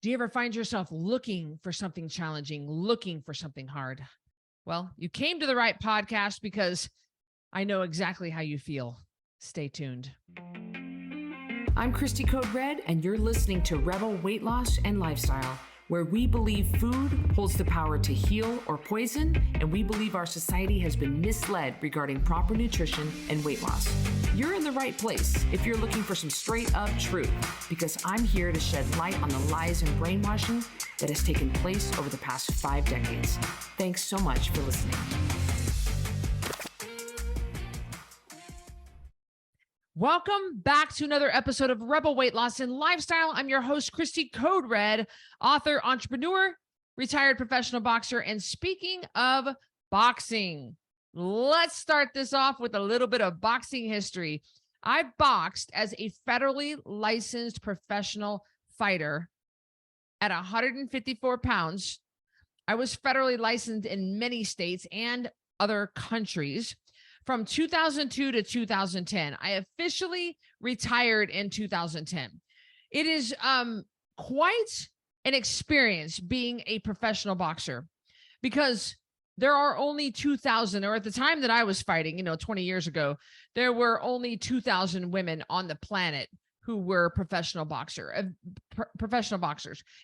Do you ever find yourself looking for something challenging, looking for something hard? Well, you came to the right podcast because I know exactly how you feel. Stay tuned. I'm Cristy Code Red, and you're listening to Rebel Weight Loss and Lifestyle, where we believe food holds the power to heal or poison, and we believe our society has been misled regarding proper nutrition and weight loss. You're in the right place if you're looking for some straight up truth, because I'm here to shed light on the lies and brainwashing that has taken place over the past 5 decades. Thanks so much for listening. Welcome back to another episode of Rebel Weight Loss and Lifestyle. I'm your host, Cristy Code Red, author, entrepreneur, retired professional boxer. And speaking of boxing, let's start this off with a little bit of boxing history. I boxed as a federally licensed professional fighter at 154 pounds. I was federally licensed in many states and other countries. From 2002 to 2010, I officially retired in 2010. It is quite an experience being a professional boxer because there are only 2,000, or at the time that I was fighting, 20 years ago, there were only 2,000 women on the planet who were professional boxers.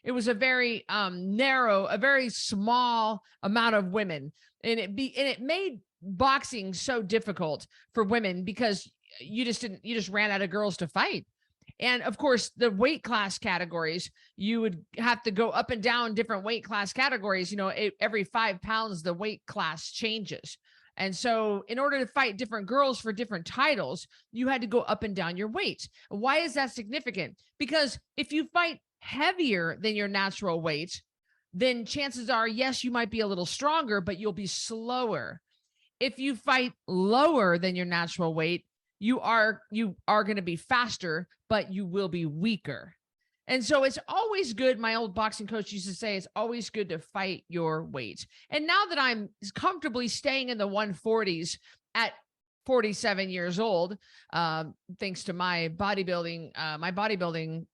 It was a very narrow, a very small amount of women, and it made boxing so difficult for women because you just ran out of girls to fight. And of course, the weight class categories, you would have to go up and down different weight class categories. Every 5 pounds, the weight class changes. And so in order to fight different girls for different titles, you had to go up and down your weight. Why is that significant? Because if you fight heavier than your natural weight, then chances are, yes, you might be a little stronger, but you'll be slower. If you fight lower than your natural weight, you are going to be faster, but you will be weaker. And so it's always good. My old boxing coach used to say, it's always good to fight your weight. And now that I'm comfortably staying in the 140s at 47 years old, thanks to my bodybuilding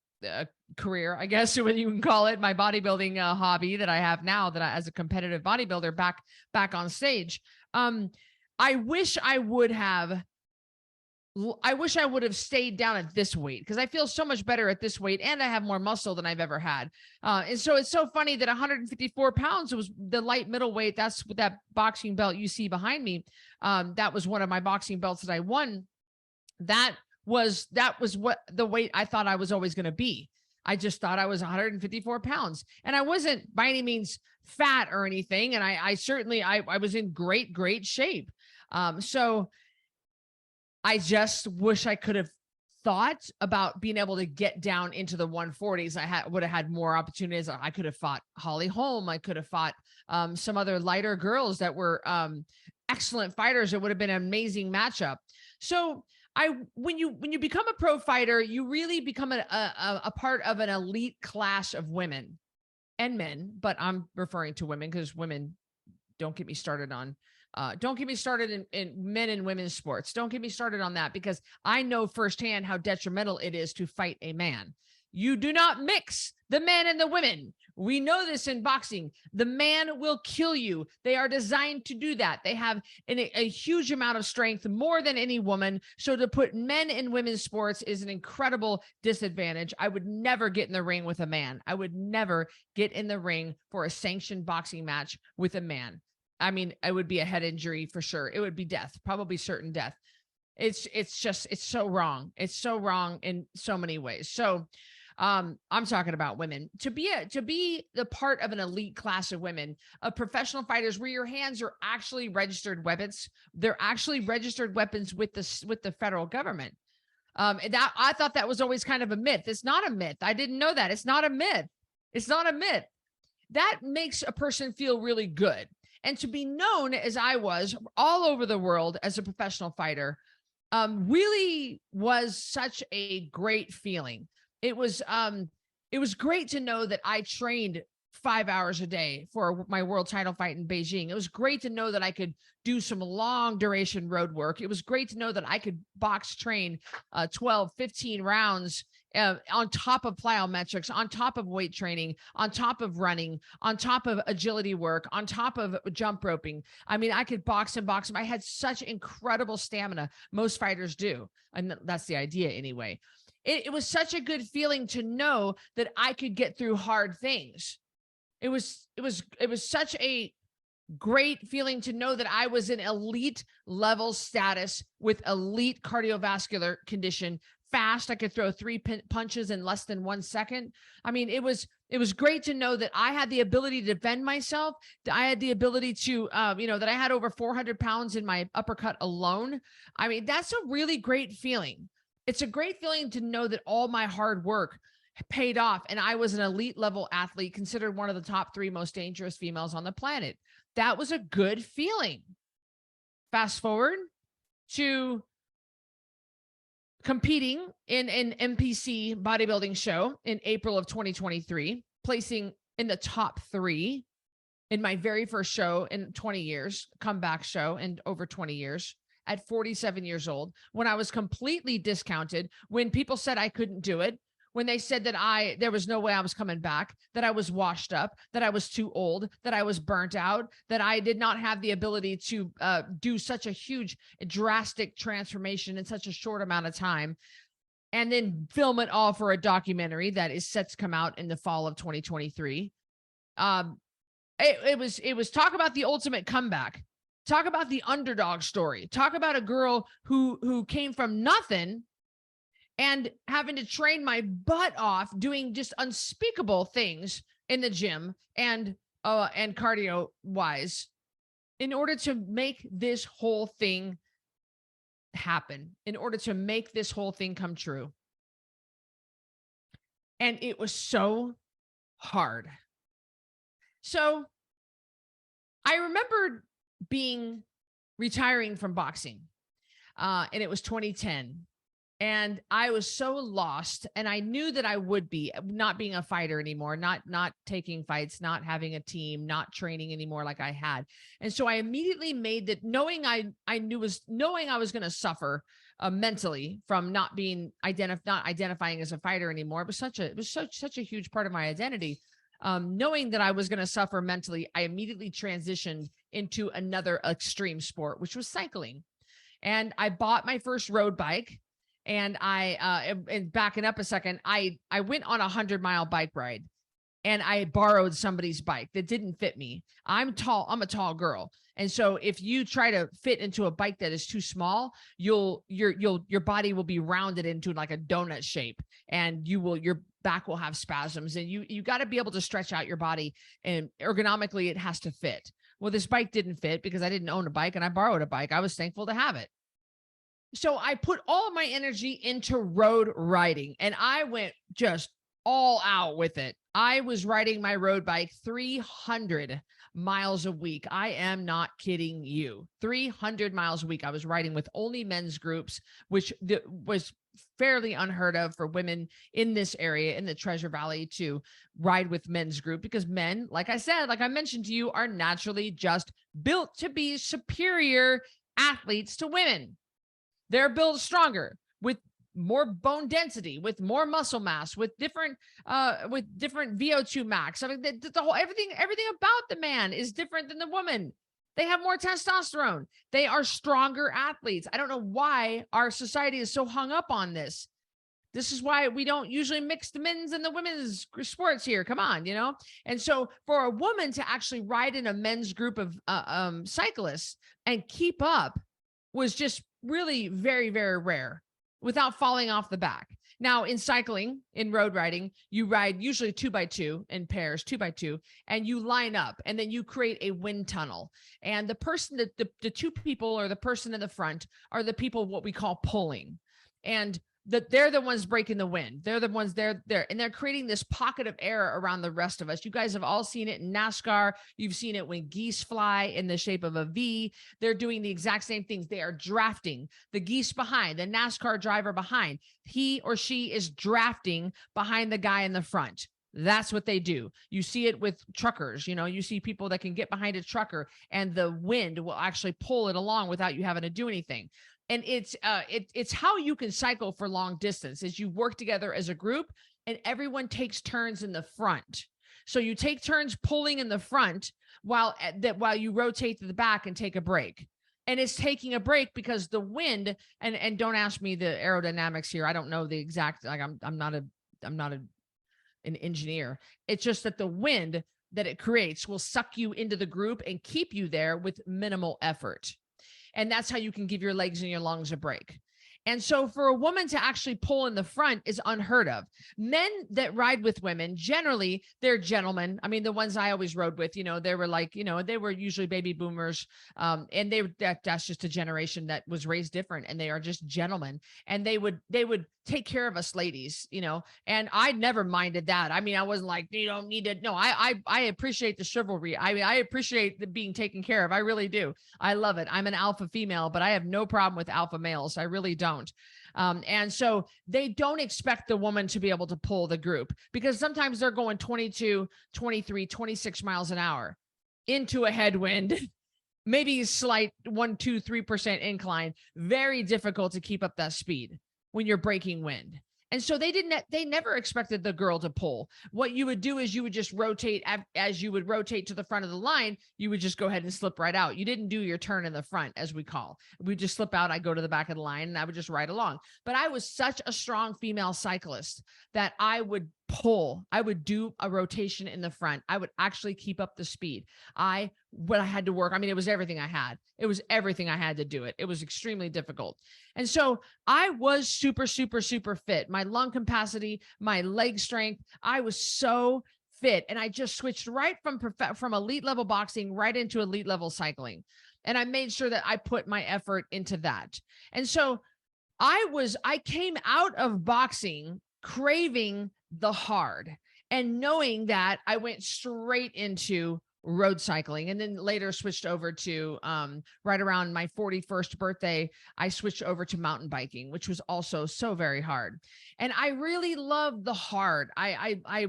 career, I guess what you can call it, my bodybuilding hobby that I have now, that I, as a competitive bodybuilder back on stage. I wish I would have stayed down at this weight because I feel so much better at this weight and I have more muscle than I've ever had. And so it's so funny that 154 pounds was the light middleweight. That's what that boxing belt you see behind me. That was one of my boxing belts that I won. That was what the weight I thought I was always going to be. I just thought I was 154 pounds, and I wasn't by any means fat or anything. And I certainly was in great shape. So I just wish I could have thought about being able to get down into the 140s. I would have had more opportunities. I could have fought Holly Holm. I could have fought some other lighter girls that were excellent fighters. It would have been an amazing matchup. So when you become a pro fighter, you really become a part of an elite class of women and men, but I'm referring to women because women, don't get me started in men and women's sports. Don't get me started on that because I know firsthand how detrimental it is to fight a man. You do not mix the men and the women. We know this in boxing. The man will kill you. They are designed to do that. They have a huge amount of strength, more than any woman. So to put men in women's sports is an incredible disadvantage. I would never get in the ring with a man. I would never get in the ring for a sanctioned boxing match with a man. I mean, it would be a head injury for sure. It would be death, probably certain death. It's so wrong. It's so wrong in so many ways. So I'm talking about women. To be the part of an elite class of women, of professional fighters, where your hands are actually registered weapons. They're actually registered weapons with the federal government. That I thought that was always kind of a myth. It's not a myth. I didn't know that. It's not a myth. It's not a myth. That makes a person feel really good. And to be known as I was all over the world as a professional fighter, really was such a great feeling. It was great to know that I trained 5 hours a day for my world title fight in Beijing. It was great to know that I could do some long duration road work. It was great to know that I could box train 12, 15 rounds on top of plyometrics, on top of weight training, on top of running, on top of agility work, on top of jump roping. I mean, I could box and box. I had such incredible stamina. Most fighters do. And that's the idea anyway. It was such a good feeling to know that I could get through hard things. It was such a great feeling to know that I was in elite level status with elite cardiovascular condition. Fast. I could throw 3 punches in less than 1 second. I mean, it was great to know that I had the ability to defend myself. That I had the ability to, that I had over 400 pounds in my uppercut alone. I mean, that's a really great feeling. It's a great feeling to know that all my hard work paid off and I was an elite level athlete, considered one of the top 3 most dangerous females on the planet. That was a good feeling. Fast forward to competing in an NPC bodybuilding show in April of 2023, placing in the top 3 in my very first show in 20 years, comeback show in over 20 years at 47 years old, when I was completely discounted, when people said I couldn't do it, when they said that there was no way I was coming back, that I was washed up, that I was too old, that I was burnt out, that I did not have the ability to do such a huge, drastic transformation in such a short amount of time, and then film it all for a documentary that is set to come out in the fall of 2023. It was talk about the ultimate comeback, talk about the underdog story, talk about a girl who came from nothing and having to train my butt off, doing just unspeakable things in the gym and cardio wise in order to make this whole thing happen, in order to make this whole thing come true. And it was so hard. So I remember retiring from boxing, and it was 2010. And I was so lost, and I knew that I would be, not being a fighter anymore, not taking fights, not having a team, not training anymore like I had. And so I immediately made that, knowing I was going to suffer mentally from not identifying as a fighter anymore. It was such a huge part of my identity. Knowing that I was going to suffer mentally, I immediately transitioned into another extreme sport, which was cycling. And I bought my first road bike. And and backing up a second, I went on a 100-mile bike ride, and I borrowed somebody's bike that didn't fit me. I'm tall. I'm a tall girl. And so if you try to fit into a bike that is too small, your body will be rounded into like a donut shape, and your back will have spasms, and you got to be able to stretch out your body, and ergonomically it has to fit. Well, this bike didn't fit because I didn't own a bike and I borrowed a bike. I was thankful to have it. So I put all of my energy into road riding, and I went just all out with it. I was riding my road bike 300 miles a week. I am not kidding you. 300 miles a week. I was riding with only men's groups, which was fairly unheard of for women in this area, in the Treasure Valley, to ride with men's group, because men, like I said, like I mentioned to you, are naturally just built to be superior athletes to women. They're built stronger, with more bone density, with more muscle mass, with different VO2 max. I mean, the whole everything about the man is different than the woman. They have more testosterone. They are stronger athletes. I don't know why our society is so hung up on this. This is why we don't usually mix the men's and the women's sports here. Come on, you know? And so for a woman to actually ride in a men's group of cyclists and keep up was just really very, very rare without falling off the back. Now, in cycling, in road riding, you ride usually 2x2 in pairs, 2x2, and you line up, and then you create a wind tunnel. And the person that the two people, or the person in the front, are the people what we call pulling. And they're the ones breaking the wind. They're the ones and they're creating this pocket of air around the rest of us. You guys have all seen it in NASCAR. You've seen it when geese fly in the shape of a V. They're doing the exact same things. They are drafting the geese behind, the NASCAR driver behind. He or she is drafting behind the guy in the front. That's what they do. You see it with truckers. You know, you see people that can get behind a trucker, and the wind will actually pull it along without you having to do anything. And it's how you can cycle for long distance is you work together as a group and everyone takes turns in the front. So you take turns pulling in the front while you rotate to the back and take a break. And it's taking a break because the wind, and don't ask me the aerodynamics here. I don't know the exact, like I'm not an engineer. It's just that the wind that it creates will suck you into the group and keep you there with minimal effort. And that's how you can give your legs and your lungs a break. And so for a woman to actually pull in the front is unheard of. Men that ride with women, generally they're gentlemen. I mean, the ones I always rode with, they were like, they were usually baby boomers. And that's just a generation that was raised different, and they are just gentlemen. And they would take care of us ladies, and I never minded that. I mean, I wasn't like, you don't need to. No, I appreciate the chivalry. I appreciate the being taken care of. I really do. I love it. I'm an alpha female, but I have no problem with alpha males. I really don't. And so they don't expect the woman to be able to pull the group, because sometimes they're going 22, 23, 26 miles an hour into a headwind, maybe slight 1, 2, 3% incline. Very difficult to keep up that speed when you're breaking wind. And so they never expected the girl to pull. What you would do is you would just rotate. As you would rotate to the front of the line, you would just go ahead and slip right out. You didn't do your turn in the front, as we call. We just slip out. I go to the back of the line and I would just ride along. But I was such a strong female cyclist that I would pull. I would do a rotation in the front. I would actually keep up the speed. When I had to work, I mean, it was everything I had. It was everything I had to do it. It was extremely difficult. And so I was super, super, super fit. My lung capacity, my leg strength, I was so fit. And I just switched right from elite level boxing right into elite level cycling. And I made sure that I put my effort into that. And so I came out of boxing craving the hard, and knowing that, I went straight into road cycling, and then later switched over to right around my 41st birthday, I switched over to mountain biking, which was also so very hard. And I really loved the hard. I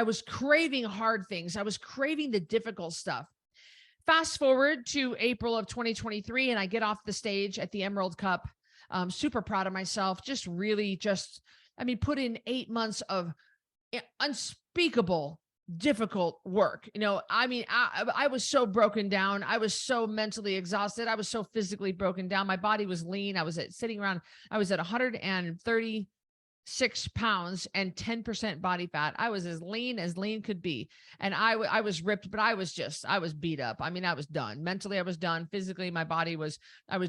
was craving hard things. I was craving the difficult stuff. Fast forward to April of 2023, and I get off the stage at the Emerald Cup. Super proud of myself. Put in 8 months of unspeakable difficult work. I was so broken down. I was so mentally exhausted. I was so physically broken down. My body was lean. I was at 136 pounds and 10% body fat. I was as lean could be. And I was ripped, but I was beat up. I was done. Mentally, I was done. Physically, I was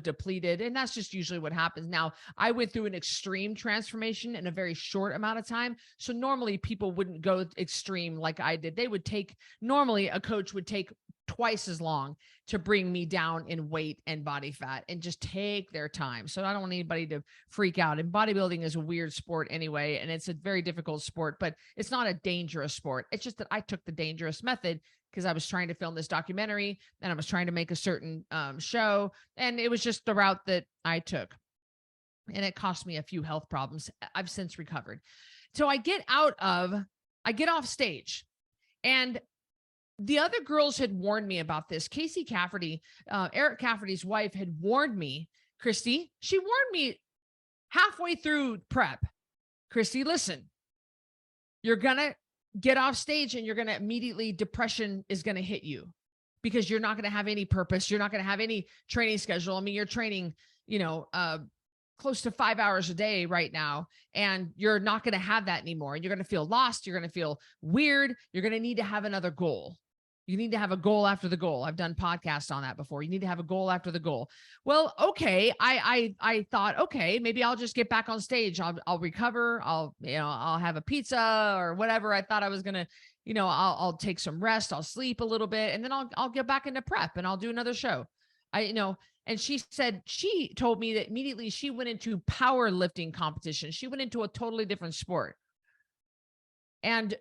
depleted. And that's just usually what happens. Now, I went through an extreme transformation in a very short amount of time. So normally people wouldn't go extreme like I did. Normally a coach would take twice as long to bring me down in weight and body fat, and just take their time. So I don't want anybody to freak out. And bodybuilding is a weird sport anyway, and it's a very difficult sport, but it's not a dangerous sport. It's just that I took the dangerous method because I was trying to film this documentary and I was trying to make a certain show. And it was just the route that I took. And it cost me a few health problems. I've since recovered. So I get off stage, and the other girls had warned me about this. Casey Cafferty, Eric Cafferty's wife, had warned me, Cristy. She warned me halfway through prep. Cristy, listen, you're going to get off stage and you're going to immediately, depression is going to hit you, because you're not going to have any purpose. You're not going to have any training schedule. I mean, you're training, close to 5 hours a day right now, and you're not going to have that anymore. And you're going to feel lost. You're going to feel weird. You're going to need to have another goal. You need to have a goal after the goal. I've done podcasts on that before. You need to have a goal after the goal. Well, okay. I thought, okay, maybe I'll just get back on stage. I'll recover. I'll have a pizza or whatever. I thought I was going to, I'll take some rest. I'll sleep a little bit, and then I'll get back into prep and I'll do another show. And she told me that immediately she went into powerlifting competition. She went into a totally different sport. And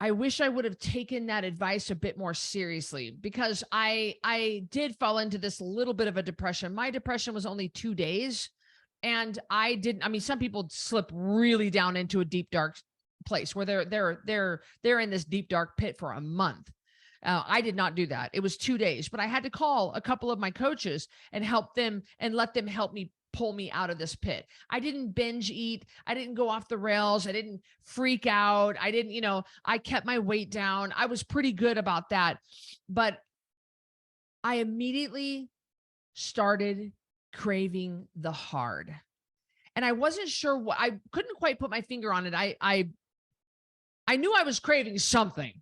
I wish I would have taken that advice a bit more seriously, because I did fall into this little bit of a depression. My depression was only 2 days, and some people slip really down into a deep, dark place where they're in this deep, dark pit for a month. I did not do that. It was 2 days, but I had to call a couple of my coaches and help them and let them help me pull me out of this pit. I didn't binge eat. I didn't go off the rails. I didn't freak out. I didn't, I kept my weight down. I was pretty good about that. But I immediately started craving the hard. And I wasn't sure what, I couldn't quite put my finger on it. I knew I was craving something.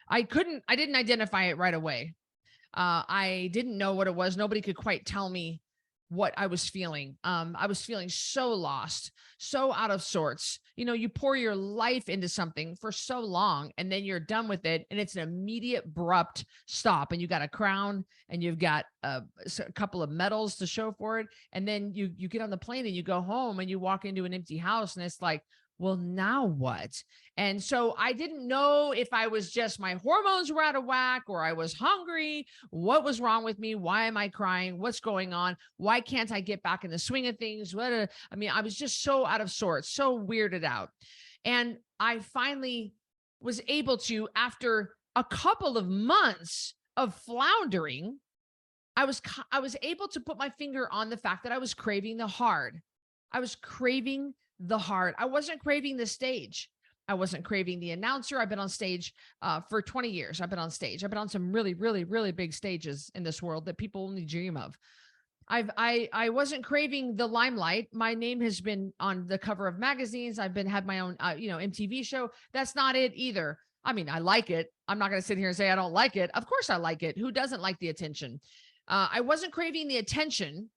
I didn't identify it right away. I didn't know what it was. Nobody could quite tell me what I was feeling. I was feeling so lost, so out of sorts. You pour your life into something for so long and then you're done with it. And it's an immediate abrupt stop. And you got a crown and you've got a couple of medals to show for it. And then you get on the plane and you go home and you walk into an empty house and it's like, well, now what? And so I didn't know if I was just, my hormones were out of whack or I was hungry. What was wrong with me? Why am I crying? What's going on? Why can't I get back in the swing of things? I was just so out of sorts, so weirded out. And I finally was able to, after a couple of months of floundering, I was able to put my finger on the fact that I was craving the hard. I was craving the hard. I wasn't craving the stage. I wasn't craving the announcer. I've been on stage for 20 years. I've been on stage. I've been on some really, really, really big stages in this world that people only dream of. I wasn't craving the limelight. My name has been on the cover of magazines. I've had my own, MTV show. That's not it either. I mean, I like it. I'm not going to sit here and say I don't like it. Of course I like it. Who doesn't like the attention? I wasn't craving the attention.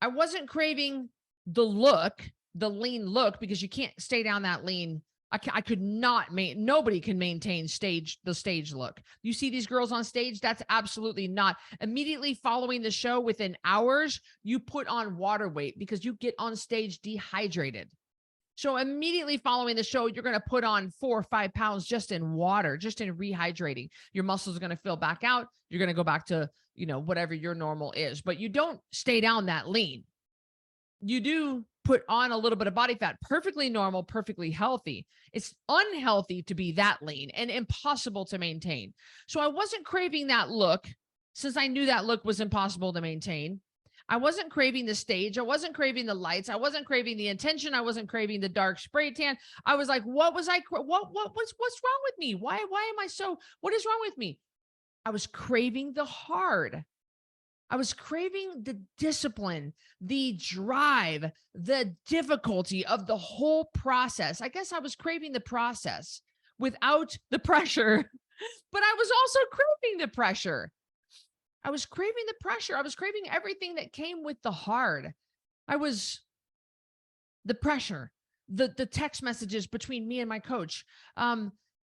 I wasn't craving the look, the lean look, because you can't stay down that lean. I could not nobody can maintain the stage look. You see these girls on stage, that's absolutely not. Immediately following the show, within hours, you put on water weight because you get on stage dehydrated. So immediately following the show, you're going to put on 4 or 5 pounds just in water, just in rehydrating. Your muscles are going to fill back out. You're going to go back to, whatever your normal is, but you don't stay down that lean. You do put on a little bit of body fat, perfectly normal, perfectly healthy. It's unhealthy to be that lean and impossible to maintain. So I wasn't craving that look, since I knew that look was impossible to maintain. I wasn't craving the stage. I wasn't craving the lights. I wasn't craving the attention. I wasn't craving the dark spray tan. I was like, what's wrong with me? Why am I what is wrong with me? I was craving the hard. I was craving the discipline, the drive, the difficulty of the whole process. I guess I was craving the process without the pressure, but I was also craving the pressure. I was craving the pressure. I was craving everything that came with the hard. The pressure, the text messages between me and my coach,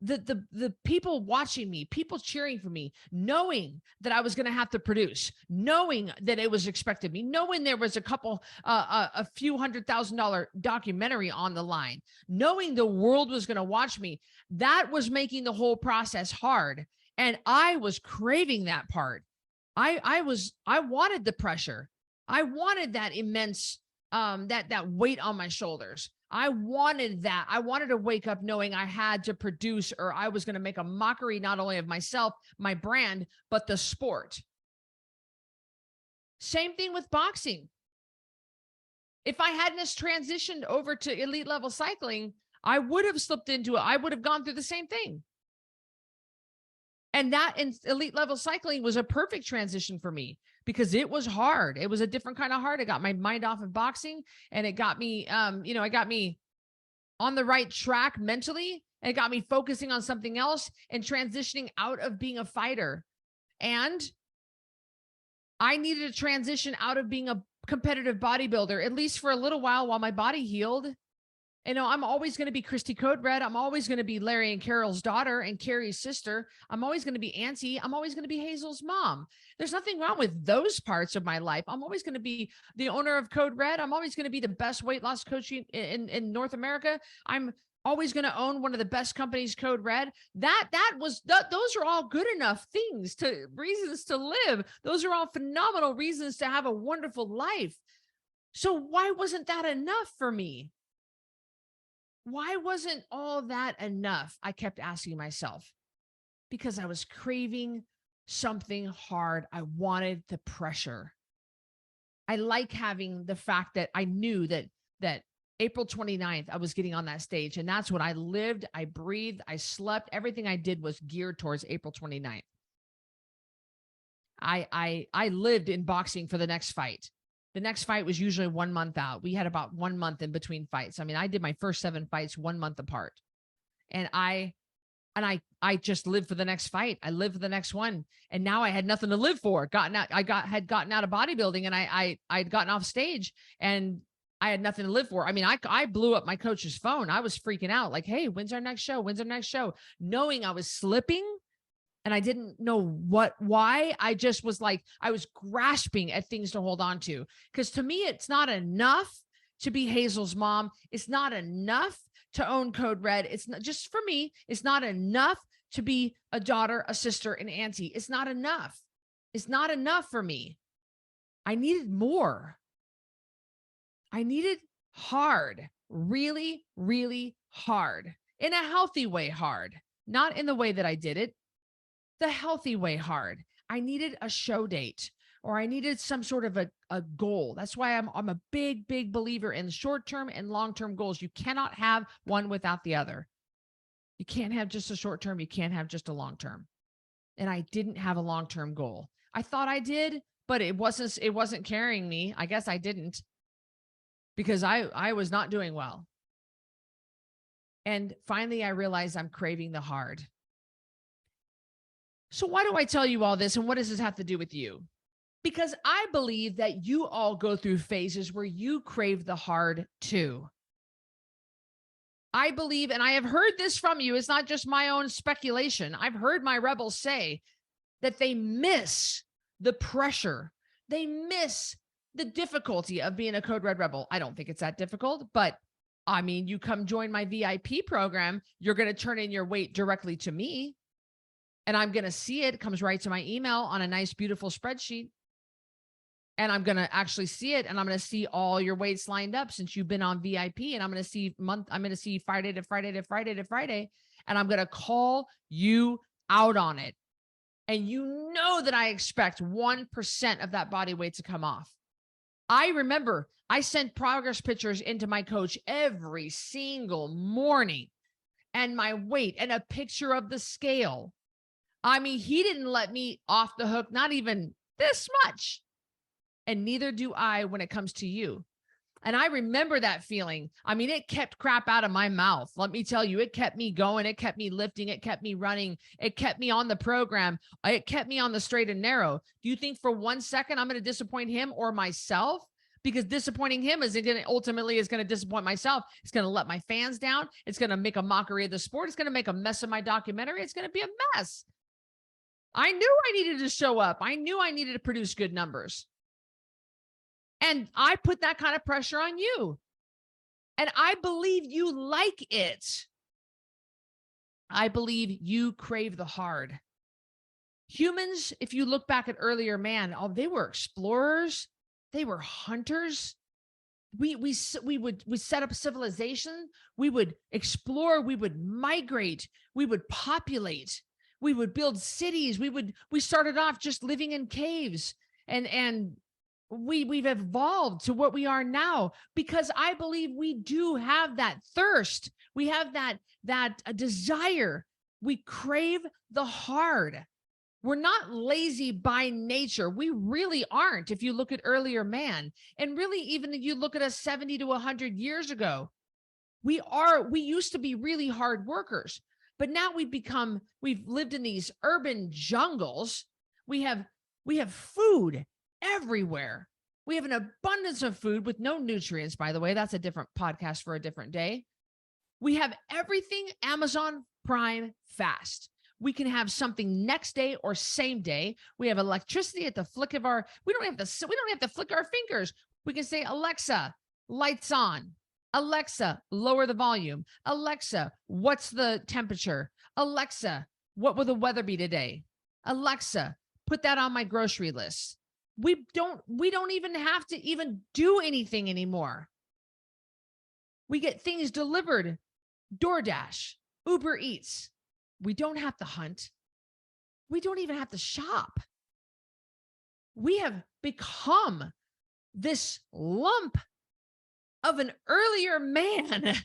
the people watching me, people cheering for me, knowing that I was going to have to produce, knowing that it was expected of me, knowing there was a few $100,000 documentary on the line, knowing the world was going to watch me. That was making the whole process hard. And I was craving that part. I wanted the pressure. I wanted that immense, that weight on my shoulders. I wanted that. I wanted to wake up knowing I had to produce, or I was going to make a mockery, not only of myself, my brand, but the sport. Same thing with boxing. If I hadn't transitioned over to elite level cycling, I would have slipped into it. I would have gone through the same thing. And that in elite level cycling was a perfect transition for me because it was hard. It was a different kind of hard. It got my mind off of boxing, and it got me, it got me on the right track mentally. And it got me focusing on something else and transitioning out of being a fighter. And I needed to transition out of being a competitive bodybuilder, at least for a little while my body healed. I'm always going to be Cristy Code Red. I'm always going to be Larry and Carol's daughter and Carrie's sister. I'm always going to be Auntie. I'm always going to be Hazel's mom. There's nothing wrong with those parts of my life. I'm always going to be the owner of Code Red. I'm always going to be the best weight loss coach in North America. I'm always going to own one of the best companies, Code Red. Those are all good enough reasons to live. Those are all phenomenal reasons to have a wonderful life. So why wasn't that enough for me? Why wasn't all that enough? I kept asking myself, because I was craving something hard. I wanted the pressure. I like having the fact that I knew that April 29th, I was getting on that stage. And that's what I lived, I breathed, I slept. Everything I did was geared towards April 29th. I lived in boxing for the next fight. The next fight was usually 1 month out. We had about 1 month in between fights. I mean, I did my first 7 fights 1 month apart. And I just lived for the next fight. I lived for the next one. And now I had nothing to live for. Had gotten out of bodybuilding, and I'd gotten off stage, and I had nothing to live for. I mean, I blew up my coach's phone. I was freaking out like, hey, when's our next show? When's our next show? Knowing I was slipping and I didn't know why. I just was like, I was grasping at things to hold on to. Because to me, it's not enough to be Hazel's mom. It's not enough to own Code Red. It's not just for me. It's not enough to be a daughter, a sister, an auntie. It's not enough. It's not enough for me. I needed more. I needed hard, really, really hard, in a healthy way hard, not in the way that I did it, the healthy way hard. I needed a show date, or I needed some sort of a goal. That's why I'm a big, big believer in short-term and long-term goals. You cannot have one without the other. You can't have just a short-term. You can't have just a long-term. And I didn't have a long-term goal. I thought I did, but it wasn't carrying me. I guess I didn't, because I was not doing well. And finally, I realized I'm craving the hard. So why do I tell you all this? And what does this have to do with you? Because I believe that you all go through phases where you crave the hard too. I believe, and I have heard this from you, it's not just my own speculation. I've heard my rebels say that they miss the pressure. They miss the difficulty of being a Code Red Rebel. I don't think it's that difficult, but I mean, you come join my VIP program, you're going to turn in your weight directly to me, and I'm going to see it. It comes right to my email on a nice, beautiful spreadsheet. And I'm going to actually see it, and I'm going to see all your weights lined up since you've been on VIP, and I'm going to see Friday to Friday to Friday to Friday, and I'm going to call you out on it. And you know that I expect 1% of that body weight to come off. I remember I sent progress pictures into my coach every single morning, and my weight and a picture of the scale. I mean, he didn't let me off the hook, not even this much. And neither do I when it comes to you. And I remember that feeling. I mean, it kept crap out of my mouth. Let me tell you, it kept me going. It kept me lifting. It kept me running. It kept me on the program. It kept me on the straight and narrow. Do you think for 1 second I'm going to disappoint him or myself? Because disappointing him is going to disappoint myself. It's going to let my fans down. It's going to make a mockery of the sport. It's going to make a mess of my documentary. It's going to be a mess. I knew I needed to show up. I knew I needed to produce good numbers. And I put that kind of pressure on you. And I believe you like it. I believe you crave the hard. Humans, if you look back at earlier man, they were explorers. They were hunters. We would set up a civilization. We would explore. We would migrate. We would populate. We would build cities. We started off just living in caves, and we've evolved to what we are now because I believe we do have that thirst. We have that desire. We crave the hard. We're not lazy by nature. We really aren't. If you look at earlier man, and really even if you look at us 70 to 100 years ago, we used to be really hard workers, but now we've lived in these urban jungles. We have food everywhere. We have an abundance of food with no nutrients, by the way. That's a different podcast for a different day. We have everything Amazon Prime fast. We can have something next day or same day. We have electricity at the flick of we don't have to flick our fingers. We can say, Alexa, lights on. Alexa, lower the volume. Alexa, what's the temperature? Alexa, what will the weather be today? Alexa, put that on my grocery list. We don't even have to even do anything anymore. We get things delivered, DoorDash, Uber Eats. We don't have to hunt. we don't even have to shop. We have become this lump of an earlier man.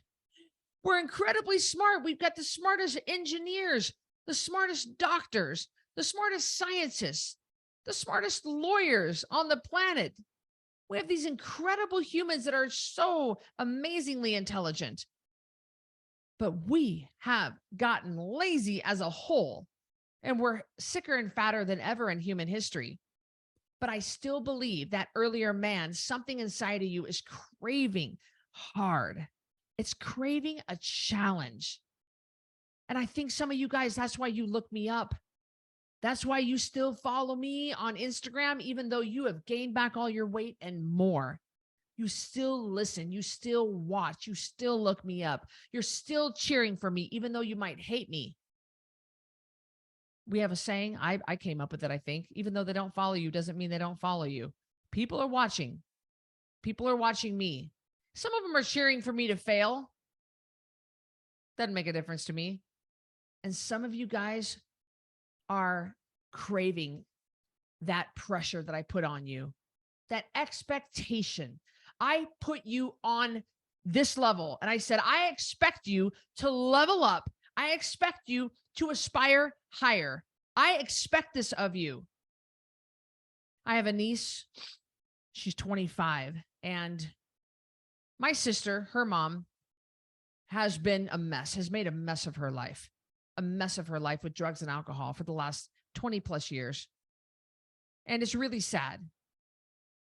We're incredibly smart. We've got the smartest engineers, the smartest doctors, the smartest scientists, the smartest lawyers on the planet. We have these incredible humans that are so amazingly intelligent. But we have gotten lazy as a whole, and we're sicker and fatter than ever in human history. But I still believe that earlier man, something inside of you is craving hard. It's craving a challenge. And I think some of you guys, that's why you look me up. That's why you still follow me on Instagram, even though you have gained back all your weight and more. You still listen. You still watch. You still look me up. You're still cheering for me, even though you might hate me. We have a saying, I came up with it, I think. Even though they don't follow you, doesn't mean they don't follow you. People are watching. People are watching me. Some of them are cheering for me to fail. Doesn't make a difference to me. And some of you guys are craving that pressure that I put on you, that expectation. I put you on this level, and I said, I expect you to level up. I expect you to aspire higher. I expect this of you. I have a niece. She's 25, and my sister, her mom, has been a mess, has made a mess of her life with drugs and alcohol for the last 20 plus years. And it's really sad.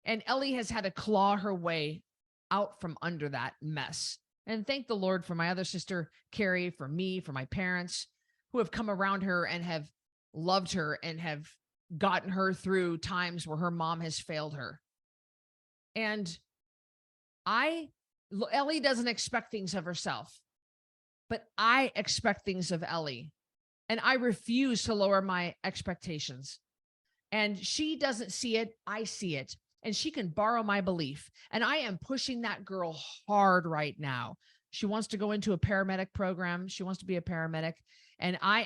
And Ellie has had to claw her way out from under that mess. And thank the Lord for my other sister, Carrie, for me, for my parents who have come around her and have loved her and have gotten her through times where her mom has failed her. And Ellie doesn't expect things of herself, but I expect things of Ellie, and I refuse to lower my expectations. And she doesn't see it. I see it. And she can borrow my belief. And I am pushing that girl hard right now. She wants to go into a paramedic program. She wants to be a paramedic. And I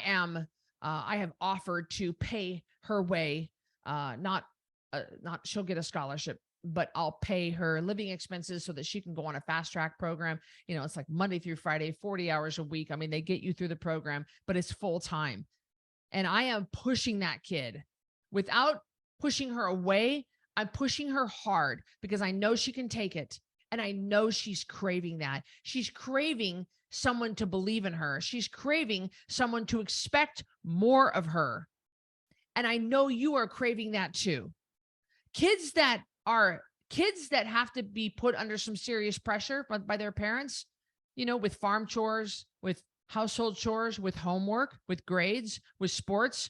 have offered to pay her way. Not she'll get a scholarship, but I'll pay her living expenses so that she can go on a fast track program. You know, it's like Monday through Friday, 40 hours a week. I mean, they get you through the program, but it's full time. And I am pushing that kid without pushing her away. I'm pushing her hard because I know she can take it. And I know she's craving that. She's craving someone to believe in her. She's craving someone to expect more of her. And I know you are craving that too. Kids that have to be put under some serious pressure by their parents, you know, with farm chores, with household chores, with homework, with grades, with sports,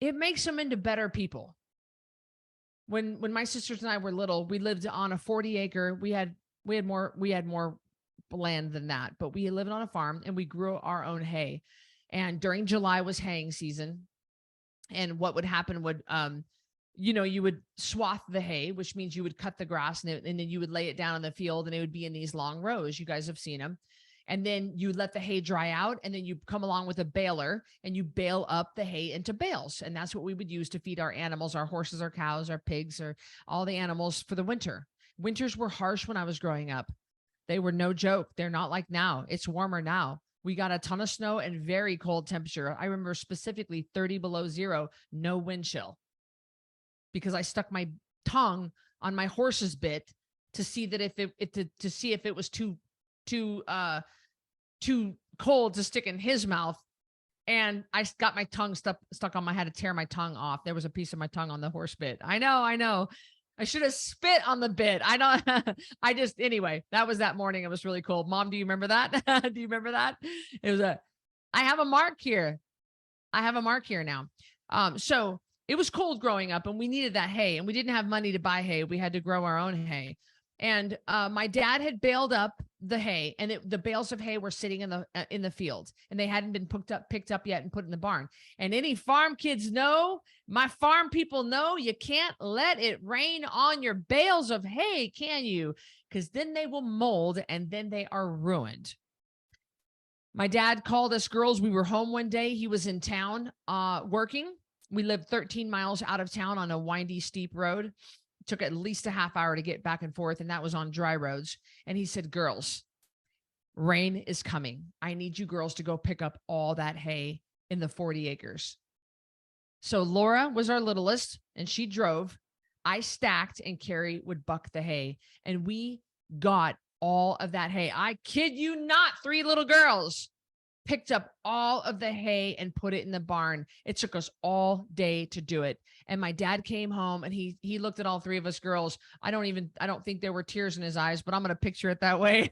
it makes them into better people. When my sisters and I were little, we lived on a 40-acre. We had more land than that, but we lived on a farm and we grew our own hay. And during July was haying season. And what would happen would, you would swath the hay, which means you would cut the grass and then you would lay it down in the field, and it would be in these long rows. You guys have seen them. And then you let the hay dry out, and then you come along with a baler and you bale up the hay into bales. And that's what we would use to feed our animals, our horses, our cows, our pigs, or all the animals for the winter. Winters were harsh when I was growing up. They were no joke. They're not like now. It's warmer now. We got a ton of snow and very cold temperature. I remember specifically 30 below zero, no wind chill, because I stuck my tongue on my horse's bit to see that if it was too cold to stick in his mouth. And I got my tongue stuck on my, I had to tear my tongue off. There was a piece of my tongue on the horse bit. I know. I should have spit on the bit. Anyway, that was that morning. It was really cold. Mom, do you remember that? Do you remember that? I have a mark here. Now. So it was cold growing up, and we needed that hay, and we didn't have money to buy hay. We had to grow our own hay. And my dad had baled up the hay, and the bales of hay were sitting in the field, and they hadn't been picked up yet and put in the barn. And any farm kids know, my farm people know, you can't let it rain on your bales of hay, can you? Because then they will mold, and then they are ruined. My dad called us girls. We were home one day. He was in town working. We lived 13 miles out of town on a windy, steep road. It took at least a half hour to get back and forth, and that was on dry roads. And he said, girls, rain is coming. I need you girls to go pick up all that hay in the 40 acres. So Laura was our littlest, and she drove. I stacked, and Carrie would buck the hay. And we got all of that hay. I kid you not, 3 little girls picked up all of the hay and put it in the barn. It took us all day to do it. And my dad came home, and he looked at all 3 of us girls. I don't think there were tears in his eyes, but I'm going to picture it that way.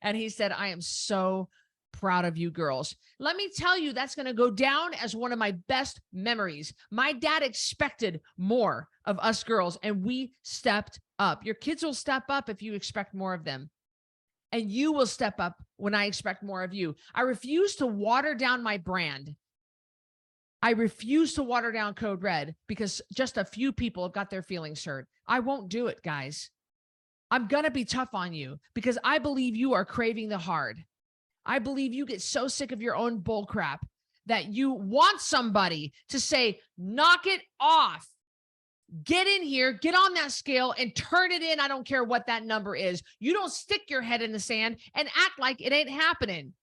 And he said, I am so proud of you girls. Let me tell you, that's going to go down as one of my best memories. My dad expected more of us girls, and we stepped up. Your kids will step up if you expect more of them. And you will step up when I expect more of you. I refuse to water down my brand. I refuse to water down Code Red because just a few people have got their feelings hurt. I won't do it, guys. I'm going to be tough on you because I believe you are craving the hard. I believe you get so sick of your own bull crap that you want somebody to say, knock it off. Get in here, get on that scale and turn it in. I don't care what that number is. You don't stick your head in the sand and act like it ain't happening.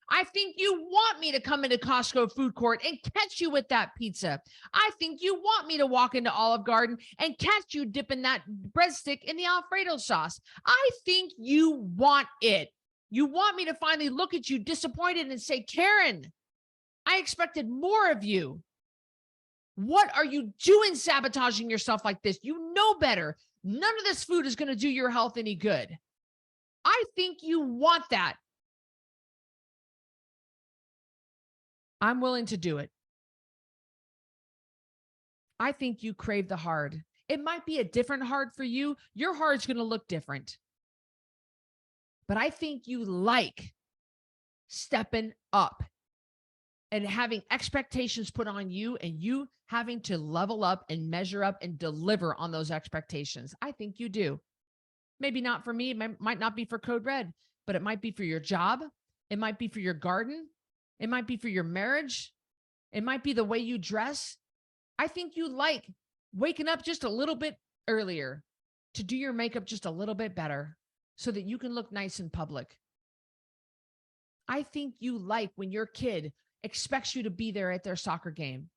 I think you want me to come into Costco food court and catch you with that pizza. I think you want me to walk into Olive Garden and catch you dipping that breadstick in the Alfredo sauce. I think you want it. You want me to finally look at you disappointed and say, Karen, I expected more of you. What are you doing sabotaging yourself like this? You know better. None of this food is going to do your health any good. I think you want that. I'm willing to do it. I think you crave the hard. It might be a different hard for you. Your hard's going to look different. But I think you like stepping up and having expectations put on you and you having to level up and measure up and deliver on those expectations. I think you do. Maybe not for me. It might not be for Code Red, but it might be for your job. It might be for your garden. It might be for your marriage. It might be the way you dress. I think you like waking up just a little bit earlier to do your makeup just a little bit better so that you can look nice in public. I think you like when your kid expects you to be there at their soccer game.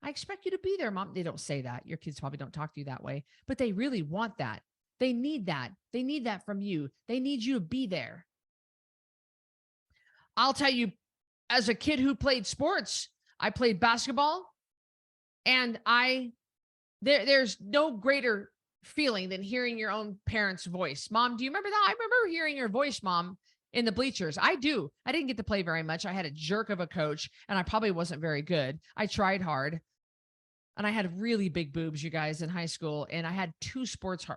I expect you to be there, Mom. They don't say that. Your kids probably don't talk to you that way, but they really want that. They need that. They need that from you. They need you to be there. I'll tell you, as a kid who played sports, I played basketball, and there's no greater feeling than hearing your own parents' voice. Mom, do you remember that? I remember hearing your voice, Mom, in the bleachers. I do. I didn't get to play very much. I had a jerk of a coach, and I probably wasn't very good. I tried hard. And I had really big boobs, you guys, in high school. And I had 2 sports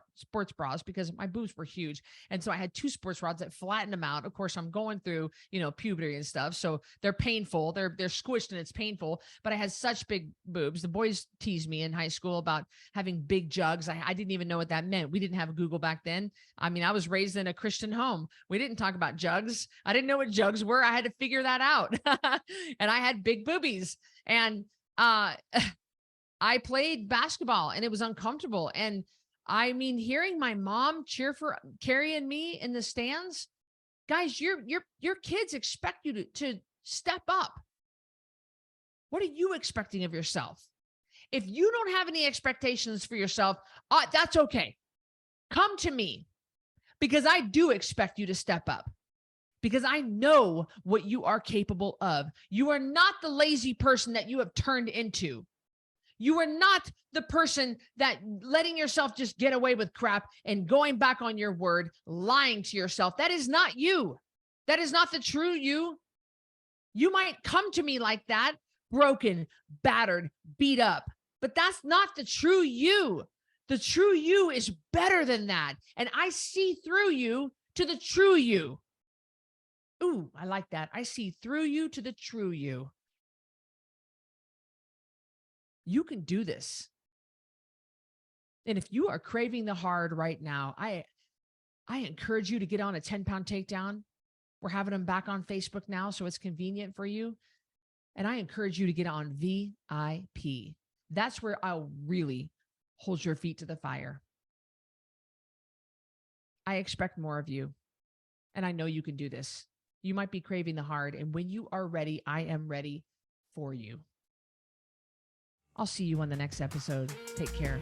bras because my boobs were huge. And so I had 2 sports bras that flattened them out. Of course, I'm going through, puberty and stuff. So they're painful. They're squished and it's painful. But I had such big boobs. The boys teased me in high school about having big jugs. I didn't even know what that meant. We didn't have Google back then. I mean, I was raised in a Christian home. We didn't talk about jugs. I didn't know what jugs were. I had to figure that out. And I had big boobies. And I played basketball and it was uncomfortable. And I mean, hearing my mom cheer for Carrie and me in the stands, guys, your kids expect you to step up. What are you expecting of yourself? If you don't have any expectations for yourself, that's okay. Come to me because I do expect you to step up because I know what you are capable of. You are not the lazy person that you have turned into. You are not the person that letting yourself just get away with crap and going back on your word, lying to yourself. That is not you. That is not the true you. You might come to me like that, broken, battered, beat up, but that's not the true you. The true you is better than that. And I see through you to the true you. Ooh, I like that. I see through you to the true you. You can do this. And if you are craving the hard right now, I encourage you to get on a 10-pound takedown. We're having them back on Facebook now, so it's convenient for you. And I encourage you to get on VIP. That's where I'll really hold your feet to the fire. I expect more of you, and I know you can do this. You might be craving the hard, and when you are ready, I am ready for you. I'll see you on the next episode. Take care.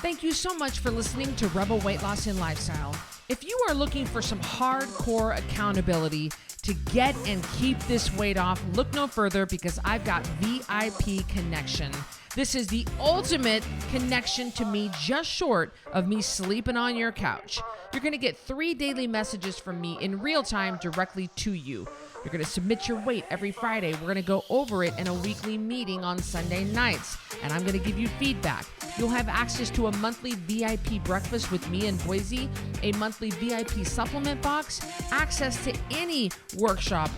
Thank you so much for listening to Rebel Weight Loss and Lifestyle. If you are looking for some hardcore accountability to get and keep this weight off, look no further, because I've got VIP Connection. This is the ultimate connection to me, just short of me sleeping on your couch. You're going to get 3 daily messages from me in real time directly to you. You're going to submit your weight every Friday. We're going to go over it in a weekly meeting on Sunday nights, and I'm going to give you feedback. You'll have access to a monthly VIP breakfast with me in Boise, a monthly VIP supplement box, access to any workshop,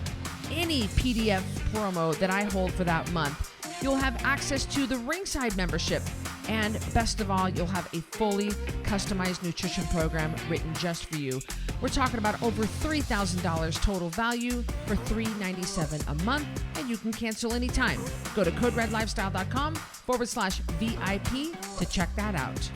any PDF promo that I hold for that month. You'll have access to the Ringside membership. And best of all, you'll have a fully customized nutrition program written just for you. We're talking about over $3,000 total value for $397 a month, and you can cancel anytime. Go to coderedlifestyle.com/VIP to check that out.